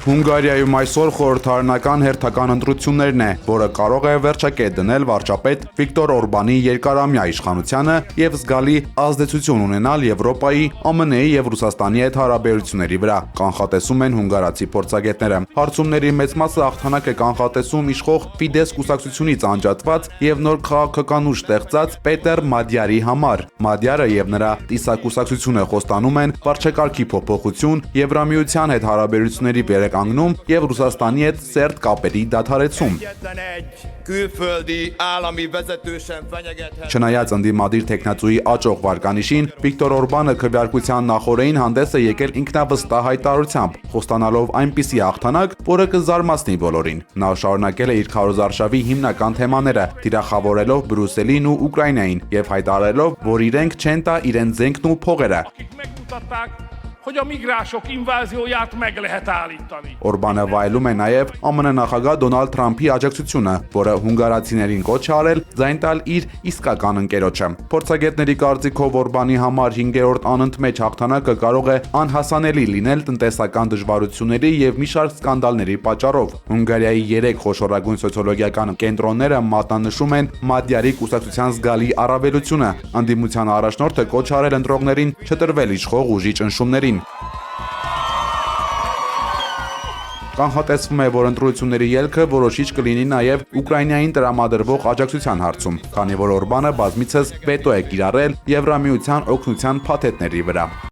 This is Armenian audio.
Հունգարիայում այսօր խորհրդարանական հերթական ընտրություններն է, որը կարող է վերջակետ դնել վարչապետ Վիկտոր Օրբանի երկարամյա իշխանությանը եւ զգալի ազդեցություն ունենալ Եվրոպայի, ԱՄՆ-ի եւ Ռուսաստանի հետ հարաբերությունների վրա, կանխատեսում են հունգարացի փորձագետները։ Հարցումների մեծ մասը հաղթանակ է կանխատեսում իշխող Ֆիդես կուսակցությունից անջատված եւ նոր քաղաքականուշ ստեղծած Պետեր Մադյարի համար։ Մադյարը եւ նրա Տիսա-կուսակցությունը խոստանում են վարչակարգի փոփոխություն, Եվրամիության հետ հարաբերությունների անգնում եւ Ռուսաստանի հետ սերտ կապերի դադարեցում։ Չնայած ընդդիմադիր տեխնացուի աճող վարկանիշին, Վիկտոր Օրբանը քվեարկության նախօրեին հանդես է եկել ինքնավստահ հայտարարությամբ, խոստանալով այնպիսի հաղթանակ, որը կզարմացնի բոլորին։ Նա շարունակել է իր քարոզարշավի հիմնական թեմաները, թիրախավորելով Բրյուսելին ու Ուկրաինային եւ հայտարարելով, որ իրենք չեն տա իրենց զենքն ու փողերը։ Hogy a migránsok invázióját meg lehet állítani. Օրբանը վայելում է նաև ԱՄՆ նախագահ Դոնալդ Թրամփի աջակցությունը, որը հունգարացիներին կոչ է արել ձայն տալ իր իսկական ընկերոջը։ Փորձագետների կարծիքով Օրբանի համար 5-րդ անընդմեջ հաղթանակը կարող է անհասանելի լինել տնտեսական դժվարությունների եւ մի շարք սկանդալների պատճառով։ Հունգարիայի 3 խոշորագույն սոցիոլոգիական կենտրոնները մատնանշում են Մադյարի կուսակցության զգալի առավելությունը։ Ընդդիմության առաջնորդը կոչ արել ընտրողներին չտրվել իշխող ուժի ճնշումներին։ Կանխատեսվում է, որ ընտրությունների ելքը որոշիչ կլինի նաև Ուկրաինային տրամադրվող աջակցության հարցում, քանի որ Օրբանը բազմիցս վետո է կիրառել Եվրամիության օգնության փաթեթների վրա։